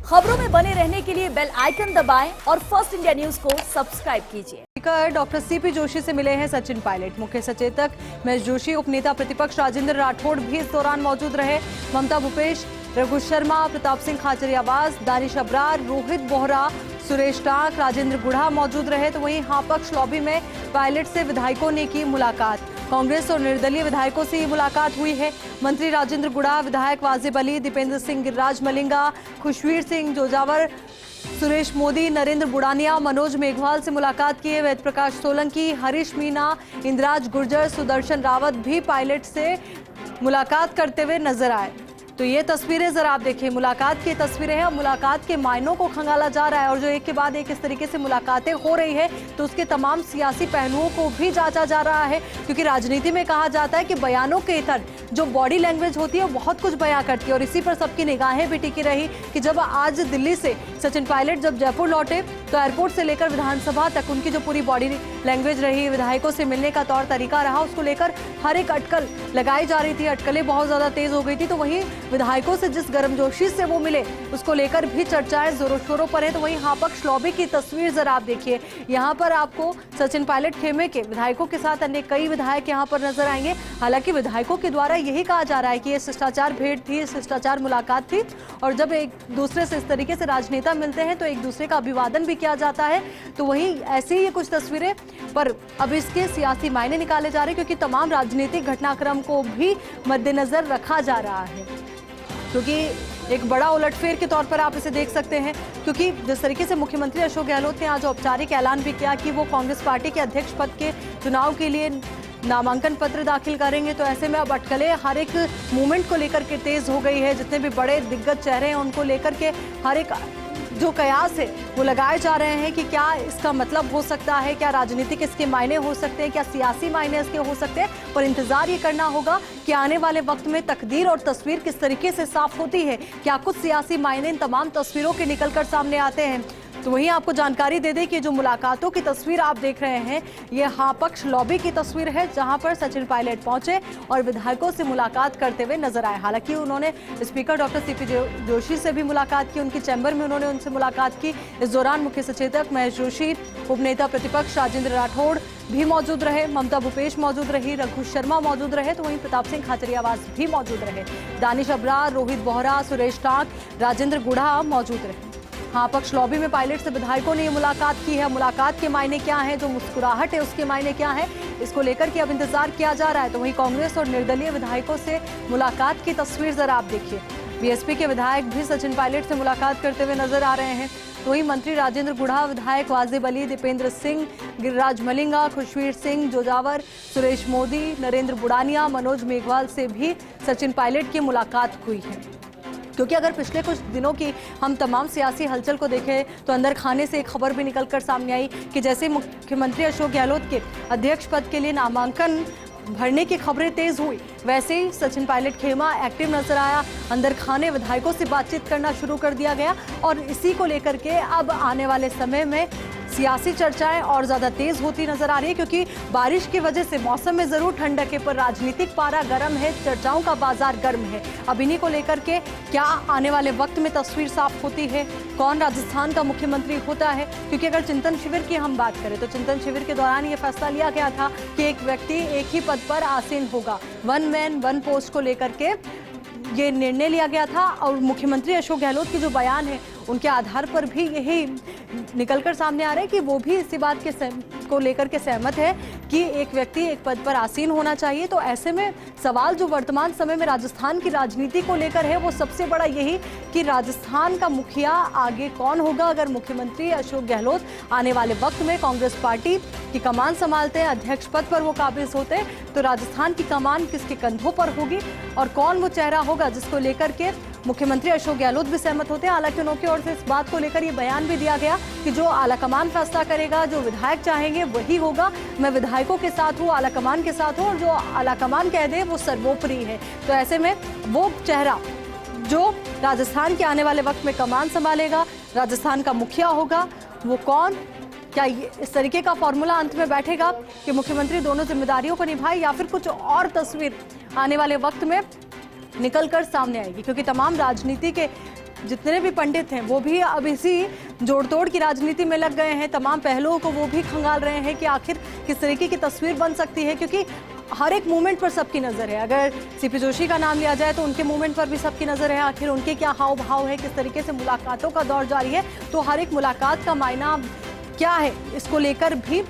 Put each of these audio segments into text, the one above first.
खबरों में बने रहने के लिए बेल आइकन दबाएं और फर्स्ट इंडिया न्यूज को सब्सक्राइब कीजिए। डॉक्टर सीपी जोशी से मिले हैं सचिन पायलट। मुख्य सचेतक महेश जोशी, उपनेता प्रतिपक्ष राजेंद्र राठौड़ भी इस दौरान मौजूद रहे। ममता भूपेश, रघु शर्मा, प्रताप सिंह खाचरियावास, दानिश अब्रार, रोहित बोहरा, सुरेश टांक, राजेंद्र गुढ़ा मौजूद रहे। तो वहीं हाँ पक्ष लॉबी में पायलट से विधायकों ने की मुलाकात। कांग्रेस और निर्दलीय विधायकों से ये मुलाकात हुई है। मंत्री राजेंद्र गुढ़ा, विधायक वाजिब अली, दीपेंद्र सिंह गिरिराज मलिंगा, खुशवीर सिंह जोजावर, सुरेश मोदी, नरेंद्र बुड़ानिया, मनोज मेघवाल से मुलाकात की है। वेद प्रकाश सोलंकी, हरीश मीना, इंद्राज गुर्जर, सुदर्शन रावत भी पायलट से मुलाकात करते हुए नजर आए। तो ये तस्वीरें जरा आप देखिए, मुलाकात की तस्वीरें हैं। मुलाकात के मायनों को खंगाला जा रहा है और जो एक के बाद एक इस तरीके से मुलाकातें हो रही है तो उसके तमाम सियासी पहलुओं को भी जांचा जा रहा है, क्योंकि राजनीति में कहा जाता है कि बयानों के इतर जो बॉडी लैंग्वेज होती है वो बहुत कुछ बयां करती है। और इसी पर सबकी निगाहें भी टिकी रही कि जब आज दिल्ली से सचिन पायलट जब जयपुर लौटे तो एयरपोर्ट से लेकर विधानसभा तक उनकी जो पूरी बॉडी लैंग्वेज रही, विधायकों से मिलने का तौर तरीका रहा, उसको लेकर हर एक अटकल लगाई जा रही थी। अटकलें बहुत ज्यादा तेज हो गई थी। तो वहीं विधायकों से जिस गर्मजोशी से वो मिले उसको लेकर भी चर्चाएं जोरों शोरों पर है। तो वहीं हाँ पक्ष लॉबी की तस्वीर जरा आप देखिए। यहाँ पर आपको सचिन पायलट खेमे के विधायकों के साथ अन्य कई विधायक यहाँ पर नजर आएंगे। हालांकि विधायकों के द्वारा यही कहा जा रहा है कि ये शिष्टाचार भेंट थी, शिष्टाचार मुलाकात थी और जब एक दूसरे से इस तरीके से राजनेता मिलते हैं तो एक दूसरे का अभिवादन भी किया जाता है। तो वहीं ऐसी ही कुछ तस्वीरें, पर अब इसके सियासी मायने निकाले जा रहे हैं क्योंकि तमाम राजनीतिक घटनाक्रम को भी मद्देनजर रखा जा रहा है। क्योंकि एक बड़ा उलटफेर के तौर पर आप इसे देख सकते हैं, क्योंकि जिस तरीके से मुख्यमंत्री अशोक गहलोत ने आज औपचारिक ऐलान भी किया कि वो कांग्रेस पार्टी के अध्यक्ष पद के चुनाव के लिए नामांकन पत्र दाखिल करेंगे। तो ऐसे में अब अटकलें हर एक मूवमेंट को लेकर के तेज हो गई है। जितने भी बड़े दिग्गज चेहरे हैं उनको लेकर के हर एक जो कयास है वो लगाए जा रहे हैं कि क्या इसका मतलब हो सकता है, क्या राजनीतिक इसके मायने हो सकते हैं, क्या सियासी मायने इसके हो सकते हैं। पर इंतजार ये करना होगा कि आने वाले वक्त में तकदीर और तस्वीर किस तरीके से साफ होती है, क्या कुछ सियासी मायने इन तमाम तस्वीरों के निकलकर सामने आते हैं। तो वहीं आपको जानकारी दे दें कि जो मुलाकातों की तस्वीर आप देख रहे हैं ये हाँ पक्ष लॉबी की तस्वीर है, जहां पर सचिन पायलट पहुंचे और विधायकों से मुलाकात करते हुए नजर आए। हालांकि उन्होंने स्पीकर डॉक्टर सीपी जोशी से भी मुलाकात की, उनकी चैम्बर में उन्होंने उनसे मुलाकात की। इस दौरान मुख्य सचेतक महेश जोशी, उपनेता प्रतिपक्ष राजेंद्र राठौड़ भी मौजूद रहे, ममता भूपेश मौजूद रही, रघु शर्मा मौजूद रहे। तो वहीं प्रताप सिंह खाचरियावास भी मौजूद रहे, दानिश अब्रार, रोहित बोहरा, सुरेश टांक, राजेंद्र गुढ़ा मौजूद रहे। हाँ पक्ष लॉबी में पायलट से विधायकों ने ये मुलाकात की है। मुलाकात के मायने क्या है, जो मुस्कुराहट है उसके मायने क्या है, इसको लेकर के अब इंतजार किया जा रहा है। तो वहीं कांग्रेस और निर्दलीय विधायकों से मुलाकात की तस्वीर जरा आप देखिए। बीएसपी के विधायक भी सचिन पायलट से मुलाकात करते हुए नजर आ रहे हैं। तो वहीं मंत्री राजेंद्र गुढ़ा, विधायक वाजिब अली, दीपेंद्र सिंह गिरिराज मलिंगा, खुशवीर सिंह जोजावर, सुरेश मोदी, नरेंद्र बुड़ानिया, मनोज मेघवाल से भी सचिन पायलट की मुलाकात हुई है। क्योंकि अगर पिछले कुछ दिनों की हम तमाम सियासी हलचल को देखें तो अंदर खाने से एक खबर भी निकलकर सामने आई कि जैसे मुख्यमंत्री अशोक गहलोत के अध्यक्ष पद के लिए नामांकन भरने की खबरें तेज हुई, वैसे ही सचिन पायलट खेमा एक्टिव नजर आया। अंदर खाने विधायकों से बातचीत करना शुरू कर दिया गया और इसी को लेकर के अब आने वाले समय में सियासी चर्चाएं और ज्यादा तेज होती नजर आ रही है। क्योंकि बारिश की वजह से मौसम में जरूर ठंडक है, पर राजनीतिक पारा गर्म है, चर्चाओं का बाजार गर्म है। अब इन्हीं को लेकर के क्या आने वाले वक्त में तस्वीर साफ होती है, कौन राजस्थान का मुख्यमंत्री होता है। क्योंकि अगर चिंतन शिविर की हम बात करें तो चिंतन शिविर के दौरान ये फैसला लिया गया था कि एक व्यक्ति एक ही पद पर आसीन होगा, 1 मैन 1 पोस्ट को लेकर के ये निर्णय लिया गया था। और मुख्यमंत्री अशोक गहलोत के जो बयान है उनके आधार पर भी यही निकलकर सामने आ रहा है कि वो भी इसी बात को लेकर के सहमत है कि एक व्यक्ति एक पद पर आसीन होना चाहिए। तो ऐसे में सवाल जो वर्तमान समय में राजस्थान की राजनीति को लेकर है वो सबसे बड़ा यही कि राजस्थान का मुखिया आगे कौन होगा। अगर मुख्यमंत्री अशोक गहलोत आने वाले वक्त में कांग्रेस पार्टी की कमान संभालते हैं, अध्यक्ष पद पर वो काबिज होते हैं, तो राजस्थान की कमान किसके कंधों पर होगी और कौन वो चेहरा होगा जिसको लेकर के मुख्यमंत्री अशोक गहलोत भी सहमत होते हैं। हालांकि उनकी ओर से इस बात को लेकर ये बयान भी दिया गया कि जो आलाकमान फैसला करेगा, जो विधायक चाहेंगे वही होगा। मैं विधायकों के साथ हूँ, आलाकमान के साथ हूँ और जो आलाकमान कह दे वो सर्वोपरि है। तो ऐसे में वो चेहरा जो राजस्थान के आने वाले वक्त में कमान संभालेगा, राजस्थान का मुखिया होगा, वो कौन, क्या इस तरीके का फॉर्मूला अंत में बैठेगा कि मुख्यमंत्री दोनों जिम्मेदारियों को निभाए या फिर कुछ और तस्वीर आने वाले वक्त में निकलकर सामने आएगी। क्योंकि तमाम राजनीति के जितने भी पंडित हैं वो भी अब इसी जोड़ तोड़ की राजनीति में लग गए हैं। तमाम पहलुओं को वो भी खंगाल रहे हैं कि आखिर किस तरीके की तस्वीर बन सकती है, क्योंकि हर एक मूवमेंट पर सबकी नज़र है। अगर सीपी जोशी का नाम लिया जाए तो उनके मूवमेंट पर भी सबकी नज़र है। आखिर उनके क्या हाव भाव है, किस तरीके से मुलाकातों का दौर जारी है, तो हर एक मुलाकात का मायना क्या है, इसको लेकर भी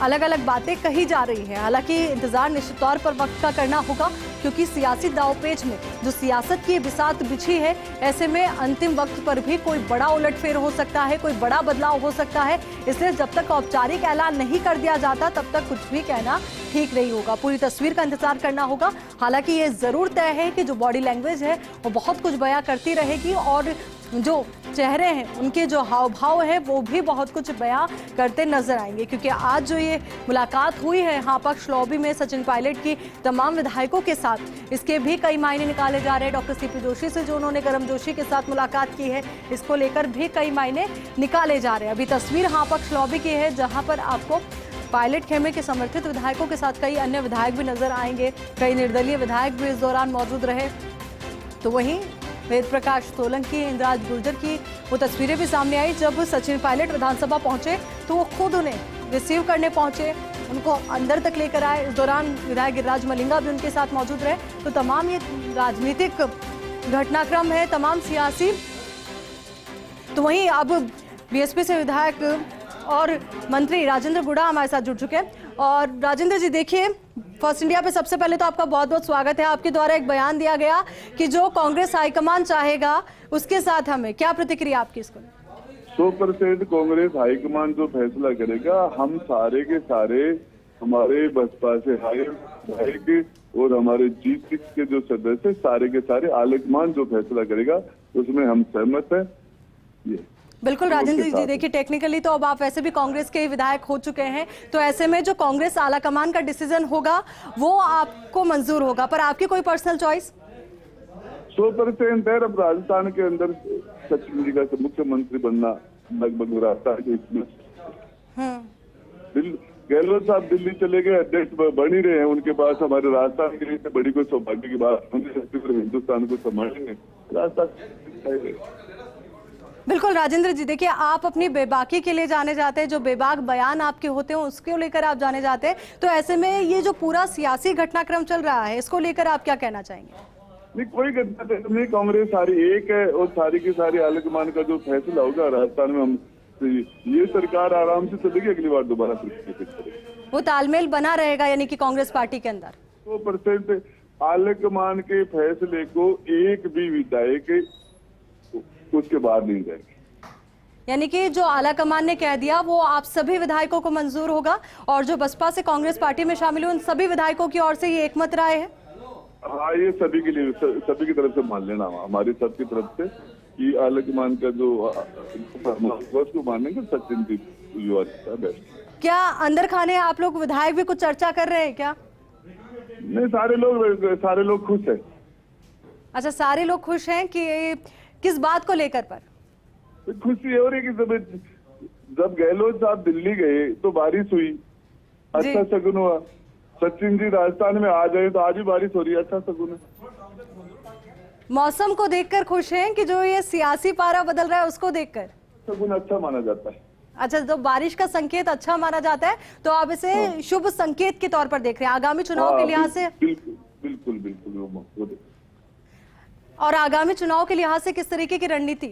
अलग अलग बातें कही जा रही है। हालांकि इंतजार निश्चित तौर पर वक्त का करना होगा, क्योंकि सियासी दांवपेच में जो सियासत की बिसात बिछी है, ऐसे में अंतिम वक्त पर भी कोई बड़ा उलटफेर हो सकता है, कोई बड़ा बदलाव हो सकता है। इसलिए जब तक औपचारिक ऐलान नहीं कर दिया जाता तब तक कुछ भी कहना ठीक नहीं होगा। पूरी तस्वीर का इंतजार करना होगा। हालांकि ये जरूर तय है कि जो बॉडी लैंग्वेज है वो बहुत कुछ बयां करती रहेगी, और जो चेहरे हैं उनके जो हाव भाव है वो भी बहुत कुछ बयां करते नजर आएंगे। क्योंकि आज जो ये मुलाकात हुई है हाँ पक्ष लॉबी में सचिन पायलट की तमाम विधायकों के साथ, इसके भी कई मायने निकाले जा रहे हैं। डॉक्टर सीपी जोशी से जो उन्होंने गर्मजोशी के साथ मुलाकात की है, इसको लेकर भी कई मायने निकाले जा रहे हैं। अभी तस्वीर हाँ पक्ष लॉबी की है, जहां पर आपको पायलट खेमे के समर्थित विधायकों के साथ कई अन्य विधायक भी नजर आएंगे। कई निर्दलीय विधायक भी इस दौरान मौजूद रहे। तो वहीं वेद प्रकाश सोलंकी, इंद्राज गुर्जर की वो तस्वीरें भी सामने आई जब सचिन पायलट विधानसभा पहुंचे तो वो खुद उन्हें रिसीव करने पहुंचे, उनको अंदर तक लेकर आए। इस दौरान विधायक गिरिराज मलिंगा भी उनके साथ मौजूद रहे। तो तमाम ये राजनीतिक घटनाक्रम है, तमाम सियासी। तो वहीं अब बीएसपी से विधायक और मंत्री राजेंद्र गुड़ा हमारे साथ जुड़ चुके हैं। और राजेंद्र जी, देखिए, फर्स्ट इंडिया पे सबसे पहले तो आपका बहुत बहुत स्वागत है। आपके द्वारा एक बयान दिया गया कि जो कांग्रेस हाईकमान चाहेगा उसके साथ हमें, क्या प्रतिक्रिया आपकी इसको? 100% कांग्रेस हाईकमान जो फैसला करेगा, हम सारे के सारे हमारे बसपा से विधायक और हमारे G6 के जो सदस्य सारे के सारे हाईकमान जो फैसला करेगा उसमें हम सहमत हैं। ये बिल्कुल राजेंद्र जी, देखिए टेक्निकली तो अब आप वैसे भी कांग्रेस के विधायक हो चुके हैं, तो ऐसे में जो कांग्रेस आला कमान का डिसीजन होगा वो आपको मंजूर होगा, पर आपकी कोई पर्सनल चॉइस? 100% है। अब राजस्थान के अंदर सचिन जी का मुख्यमंत्री बनना लगभग रास्ता है। गहलोत साहब दिल्ली चले गए, अध्यक्ष बन ही रहे हैं, उनके पास हमारे राजस्थान के लिए बड़ी कोई सौभाग्य की बात, हिंदुस्तान को संभालेंगे राजस्थान। बिल्कुल राजेंद्र जी, देखिए आप अपनी बेबाकी के लिए जाने जाते हैं, जो बेबाक बयान आपके होते हैं उसको लेकर आप जाने जाते हैं, तो ऐसे में ये जो पूरा सियासी घटनाक्रम चल रहा है इसको लेकर आप क्या कहना चाहेंगे? नहीं, कोई घटनाक्रम नहीं, कांग्रेस सारी एक है और सारी की सारी हाईकमान का जो फैसला होगा राजस्थान में, हम ये सरकार आराम से चलेगी, अगली बार दोबारा करेगी। वो तालमेल बना रहेगा यानी कि कांग्रेस पार्टी के अंदर 100% हाईकमान के फैसले को एक भी विधायक उसके बाद नहीं जाएगी। यानी कि जो आला कमान ने कह दिया वो आप सभी विधायकों को मंजूर होगा, और जो बसपा से कांग्रेस पार्टी में शामिल हुए उन सभी विधायकों की ओर से ये एकमत राय है? हाँ, ये सभी के लिए, सभी की तरफ से मान लेना, हमारी सबकी तरफ से कि आला कमान का जो उसको मानेंगे सचिन जी युवा बेस्ट। क्या अंदर खाने आप लोग विधायक भी कुछ चर्चा कर रहे हैं क्या? नहीं, सारे लोग खुश है। अच्छा, सारे लोग खुश हैं कि किस बात को लेकर? पर खुशी हो रही कि जब गहलोत साहब दिल्ली गए तो बारिश हुई, अच्छा शगुन हुआ। सचिन जी राजस्थान में आ जाए तो आज भी बारिश हो रही है, अच्छा शगुन है। मौसम को देखकर खुश हैं कि जो ये सियासी पारा बदल रहा है उसको देखकर शगुन अच्छा माना जाता है। अच्छा, जो बारिश का संकेत अच्छा माना जाता है तो आप इसे शुभ संकेत के तौर पर देख रहे हैं आगामी चुनाव के लिहाज से? बिल्कुल। और आगामी चुनाव के लिहाज से किस तरीके की रणनीति?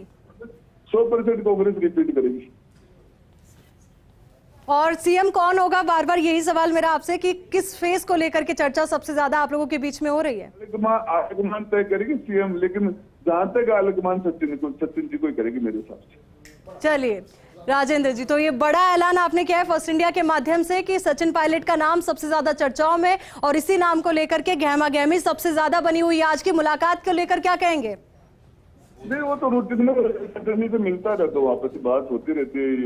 100% कांग्रेस रिपीट करेगी। और सीएम कौन होगा, बार बार यही सवाल मेरा आपसे कि किस फेज को लेकर के चर्चा सबसे ज्यादा आप लोगों के बीच में हो रही है? हाईकमान तय करेगी सीएम, लेकिन जहां तक हाईकमान सचिन जी को ही करेगी मेरे हिसाब से। चलिए राजेंद्र जी, तो ये बड़ा ऐलान आपने किया है फर्स्ट इंडिया के माध्यम से कि सचिन पायलट का नाम सबसे ज्यादा चर्चाओं में, और इसी नाम को लेकर के गहमा गहमी सबसे ज्यादा बनी हुई है। आज की मुलाकात को लेकर क्या कहेंगे? नहीं, वो तो रूटीन में से मिलता रहता है, आपस में बात होती रहती है,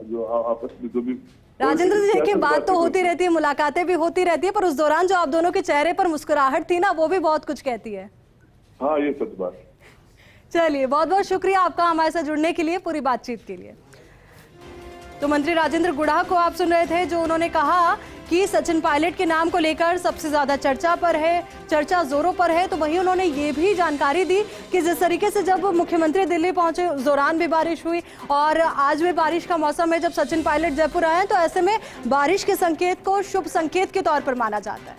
जो आपस में जो भी। राजेंद्र जी, देखिए बात तो होती रहती है, मुलाकातें भी होती रहती है, पर उस दौरान जो आप दोनों के चेहरे पर मुस्कुराहट थी ना, वो भी बहुत कुछ कहती है। हाँ, ये सच बात। चलिए, बहुत बहुत शुक्रिया आपका हमारे साथ जुड़ने के लिए, पूरी बातचीत के लिए। तो मंत्री राजेंद्र गुड़ा को आप सुन रहे थे, जो उन्होंने कहा कि कि सचिन पायलट के नाम को लेकर सबसे ज्यादा चर्चा जोरों पर है, तो वहीं उन्होंने ये भी जानकारी दी कि जिस तरीके से जब मुख्यमंत्री दिल्ली पहुंचे उस दौरान भी बारिश हुई और आज भी बारिश का मौसम है। जब सचिन पायलट जयपुर आए तो ऐसे में बारिश के संकेत को शुभ संकेत के तौर पर माना जाता है।